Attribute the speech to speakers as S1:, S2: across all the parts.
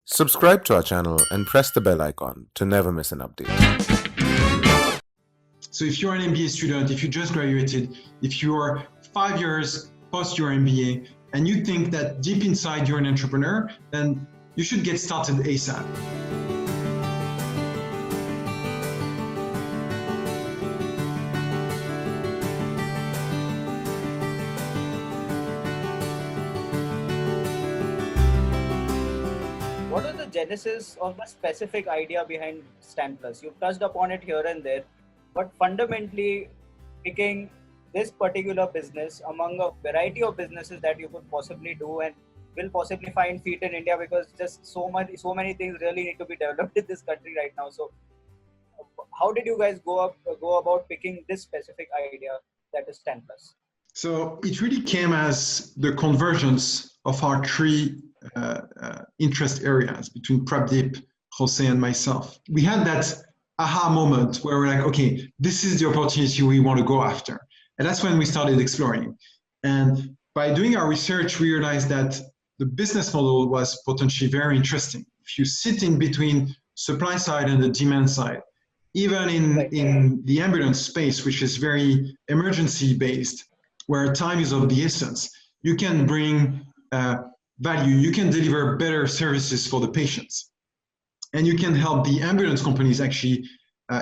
S1: Subscribe to our channel and press the bell icon to never miss an update.
S2: So if you're an MBA student, if you just graduated, if you're 5 years post your MBA, and you think that deep inside you're an entrepreneur, then you should get started ASAP.
S3: What was the genesis of the specific idea behind StanPlus? You've touched upon it here and there, but fundamentally picking this particular business among a variety of businesses that you could possibly do and will possibly find feet in India, because just so many things really need to be developed in this country right now. So how did you guys go about picking this specific idea that is StanPlus?
S2: So it really came as the convergence of our three interest areas between Prabdeep, Jose, and myself. We had that aha moment where we're like, okay, this is the opportunity we want to go after. And that's when we started exploring. And by doing our research, we realized that the business model was potentially very interesting. If you sit in between supply side and the demand side, even in the ambulance space, which is very emergency based, where time is of the essence, you can bring value, you can deliver better services for the patients. And you can help the ambulance companies actually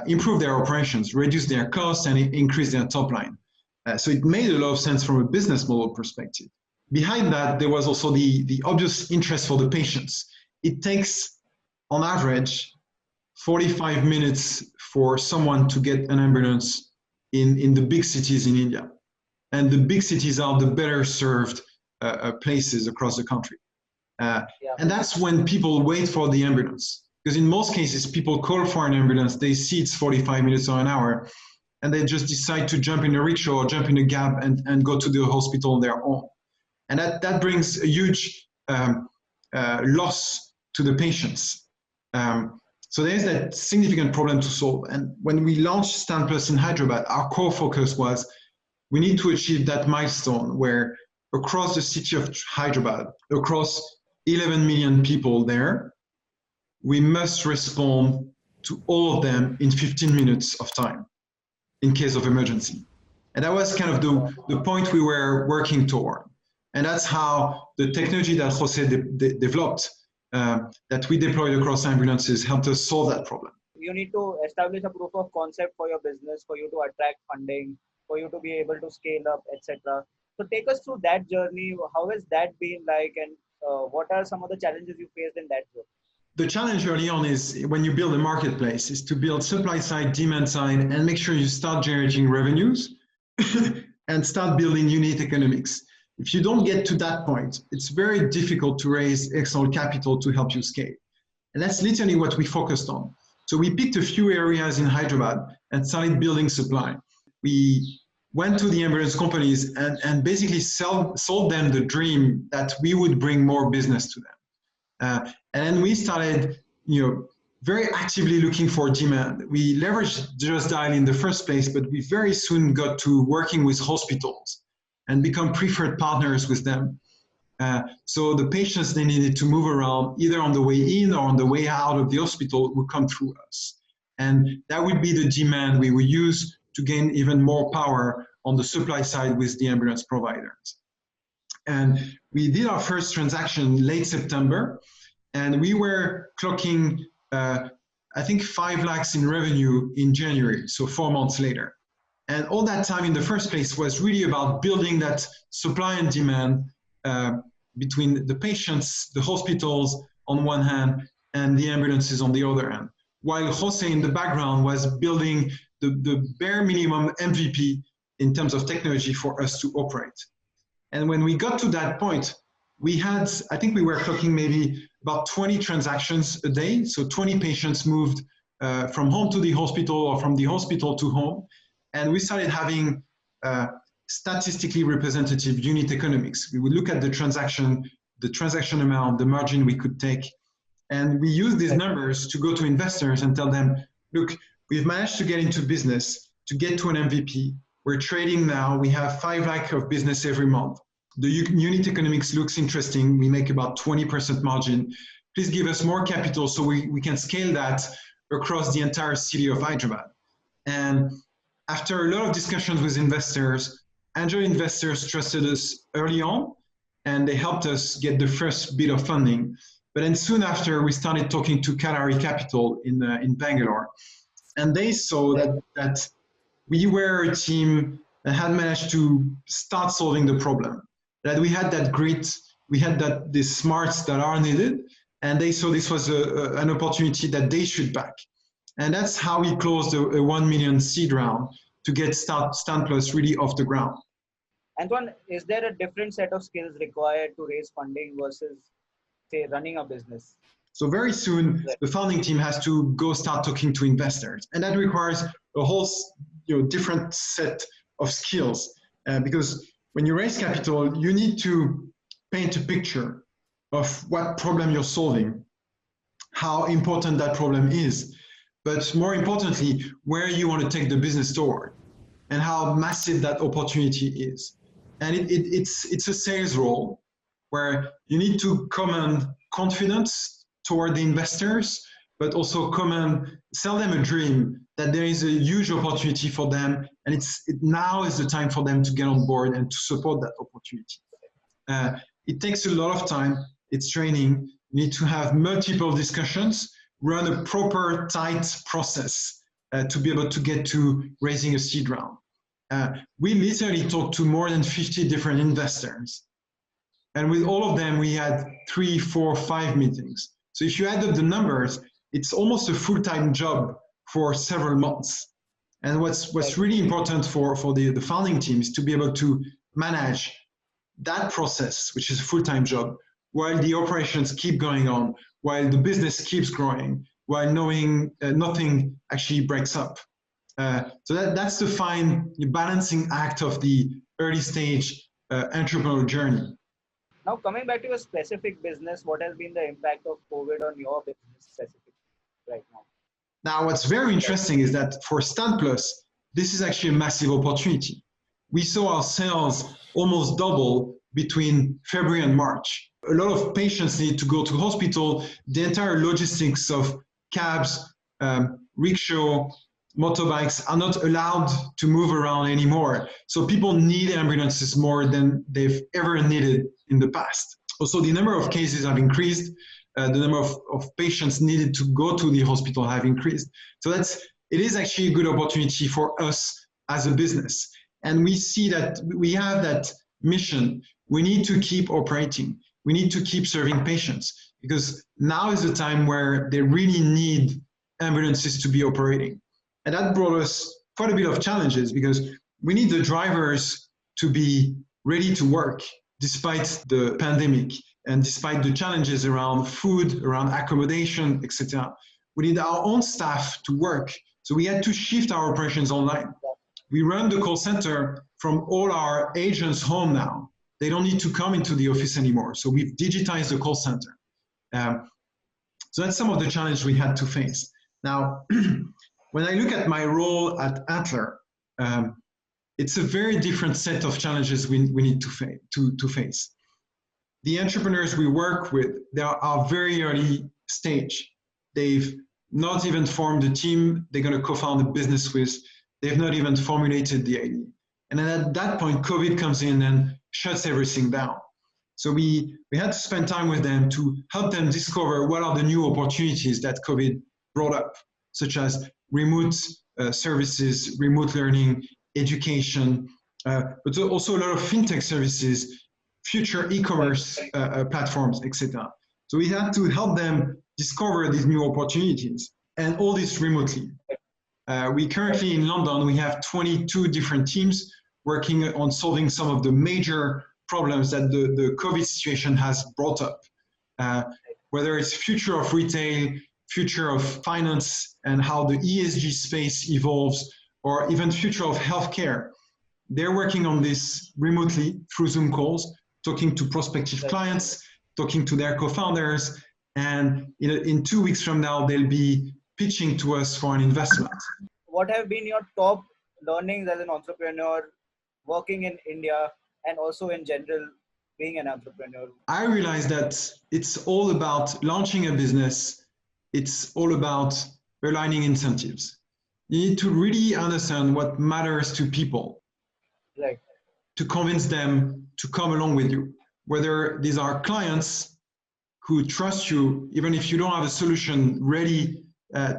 S2: improve their operations, reduce their costs, and increase their top line. So it made a lot of sense from a business model perspective. Behind that, there was also the obvious interest for the patients. It takes, on average, 45 minutes for someone to get an ambulance in the big cities in India. And the big cities are the better served places across the country. And that's when people wait for the ambulance. Because in most cases, people call for an ambulance, they see it's 45 minutes or an hour, and they just decide to jump in a rickshaw or jump in a cab and go to the hospital on their own. And that brings a huge loss to the patients. So there's that significant problem to solve. And when we launched StanPlus in Hyderabad, our core focus was we need to achieve that milestone where across the city of Hyderabad, across 11 million people there, we must respond to all of them in 15 minutes of time in case of emergency. And that was kind of the point we were working toward. And that's how the technology that Jose developed, that we deployed across ambulances, helped us solve that problem.
S3: You need to establish a proof of concept for your business, for you to attract funding, for you to be able to scale up, etc. So take us through that journey. How has that been like, and what are some of the challenges you faced in that journey?
S2: The challenge early on is when you build a marketplace is to build supply side, demand side, and make sure you start generating revenues and start building unit economics. If you don't get to that point, it's very difficult to raise external capital to help you scale. And that's literally what we focused on. So we picked a few areas in Hyderabad and started building supply. We went to the ambulance companies and basically sold them the dream that we would bring more business to them. And then we started, very actively looking for demand. We leveraged Just Dial in the first place, but we very soon got to working with hospitals and become preferred partners with them. So the patients they needed to move around, either on the way in or on the way out of the hospital, would come through us. And that would be the demand we would use to gain even more power on the supply side with the ambulance providers. And we did our first transaction late September, and we were clocking, I think 5 lakhs in revenue in January, so 4 months later. And all that time in the first place was really about building that supply and demand between the patients, the hospitals on one hand, and the ambulances on the other hand. While Jose in the background was building the bare minimum MVP in terms of technology for us to operate. And when we got to that point, we had, I think we were clocking maybe about 20 transactions a day. So 20 patients moved from home to the hospital or from the hospital to home. And we started having statistically representative unit economics. We would look at the transaction amount, the margin we could take. And we use these numbers to go to investors and tell them, look, we've managed to get into business, to get to an MVP. We're trading now. We have 5 lakh of business every month. The unit economics looks interesting. We make about 20% margin. please give us more capital so we can scale that across the entire city of Hyderabad. And after a lot of discussions with investors, angel investors trusted us early on, and they helped us get the first bit of funding. But then soon after, we started talking to Kalari Capital in Bangalore, and they saw that we were a team that had managed to start solving the problem, that we had that grit, we had the smarts that are needed, and they saw this was an opportunity that they should back. And that's how we closed a 1 million seed round to get StanPlus really off the ground.
S3: Antoine, is there a different set of skills required to raise funding versus, say, running a business?
S2: So very soon, the founding team has to go start talking to investors. And that requires a whole different set of skills. Because when you raise capital, you need to paint a picture of what problem you're solving, how important that problem is, but more importantly, where you want to take the business toward, and how massive that opportunity is. And it's a sales role where you need to command confidence toward the investors, but also sell them a dream that there is a huge opportunity for them, and now is the time for them to get on board and to support that opportunity. It takes a lot of time. It's training. You need to have multiple discussions, run a proper, tight process to be able to get to raising a seed round. We literally talked to more than 50 different investors. And with all of them, we had 3, 4, 5 meetings. So if you add up the numbers, it's almost a full-time job for several months. And what's really important for the founding team is to be able to manage that process, which is a full-time job, while the operations keep going on, while the business keeps growing, while knowing nothing actually breaks up. So that's the fine balancing act of the early stage entrepreneurial journey.
S3: Now, coming back to your specific business, what has been the impact of COVID on your business specifically right now?
S2: Now, what's very interesting is that for StanPlus, this is actually a massive opportunity. We saw our sales almost double between February and March. A lot of patients need to go to hospital. The entire logistics of cabs, rickshaw, motorbikes are not allowed to move around anymore. So people need ambulances more than they've ever needed in the past. Also, the number of cases have increased. The number of patients needed to go to the hospital have increased. So it is actually a good opportunity for us as a business. And we see that we have that mission. We need to keep operating. We need to keep serving patients, because now is the time where they really need ambulances to be operating. And that brought us quite a bit of challenges, because we need the drivers to be ready to work despite the pandemic and despite the challenges around food, around accommodation, etc. We need our own staff to work. So we had to shift our operations online. We run the call center from all our agents home now. They don't need to come into the office anymore. So we've digitized the call center. So that's some of the challenges we had to face. Now, when I look at my role at Antler, it's a very different set of challenges we need to face. The entrepreneurs we work with, they are very early stage. They've not even formed a team they're going to co-found a business with. They've not even formulated the idea. And then at that point, COVID comes in and shuts everything down. So we had to spend time with them to help them discover what are the new opportunities that COVID brought up, such as remote services, remote learning, education, but also a lot of fintech services, future e-commerce platforms, etc. So we had to help them discover these new opportunities, and all this remotely. We currently in London, we have 22 different teams working on solving some of the major problems that the COVID situation has brought up, whether it's future of retail, future of finance, and how the ESG space evolves, or even future of healthcare. They're working on this remotely through Zoom calls, talking to prospective clients, talking to their co-founders, and in 2 weeks from now, they'll be pitching to us for an investment.
S3: What have been your top learnings as an entrepreneur working in India and also in general being an entrepreneur?
S2: I realized that it's all about launching a business. It's all about aligning incentives. You need to really understand what matters to people,
S3: Right.
S2: to convince them to come along with you. Whether these are clients who trust you, even if you don't have a solution ready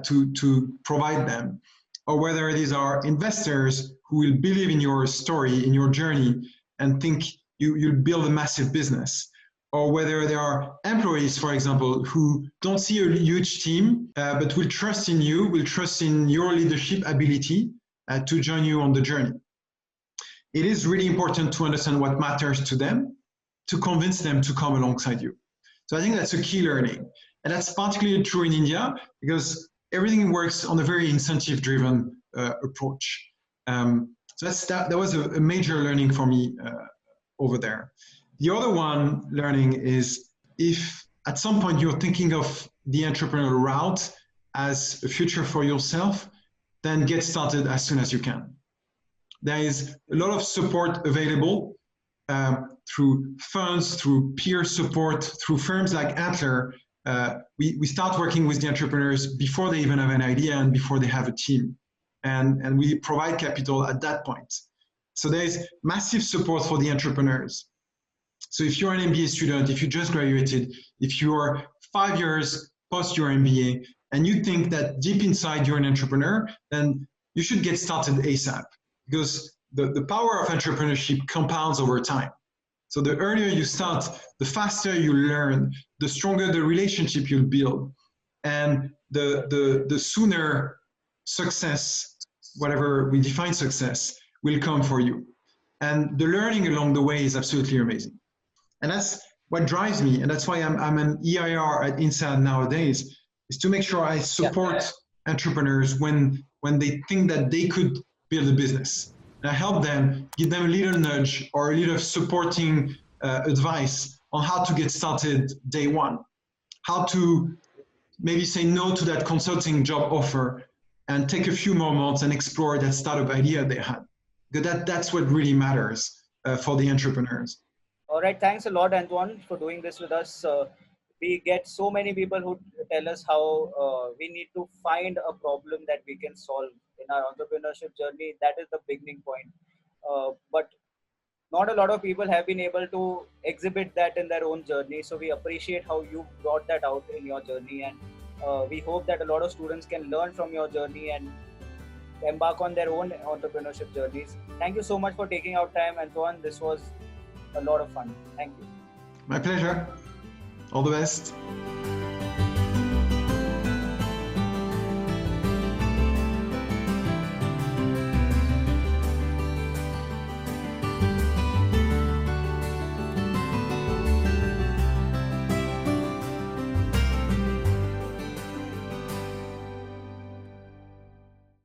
S2: to provide them, or whether these are investors who will believe in your story, in your journey, and think you'll build a massive business, or whether there are employees, for example, who don't see a huge team, but will trust in you, will trust in your leadership ability to join you on the journey. It is really important to understand what matters to them, to convince them to come alongside you. So I think that's a key learning. And that's particularly true in India because everything works on a very incentive-driven approach. So that was a major learning for me over there. The other one learning is if at some point you're thinking of the entrepreneurial route as a future for yourself, then get started as soon as you can. There is a lot of support available through funds, through peer support, through firms like Antler. We start working with the entrepreneurs before they even have an idea and before they have a team. And we provide capital at that point. So there's massive support for the entrepreneurs. So if you're an MBA student, if you just graduated, if you're 5 years post your MBA, and you think that deep inside you're an entrepreneur, then you should get started ASAP. Because the power of entrepreneurship compounds over time. So the earlier you start, the faster you learn, the stronger the relationship you'll build, and the sooner success, whatever we define success, will come for you. And the learning along the way is absolutely amazing. And that's what drives me, and that's why I'm an EIR at INSEAD nowadays, is to make sure I support entrepreneurs when they think that they could build a business. And I help them, give them a little nudge or a little supporting advice on how to get started day one, how to maybe say no to that consulting job offer and take a few more months and explore that startup idea they had. Because that's what really matters for the entrepreneurs.
S3: All right. Thanks a lot, Antoine, for doing this with us. We get so many people who tell us how we need to find a problem that we can solve in our entrepreneurship journey. That is the beginning point. But not a lot of people have been able to exhibit that in their own journey. So we appreciate how you brought that out in your journey. And we hope that a lot of students can learn from your journey and embark on their own entrepreneurship journeys. Thank you so much for taking out time, Antoine. This was a lot of fun. Thank you.
S2: My pleasure. All the best.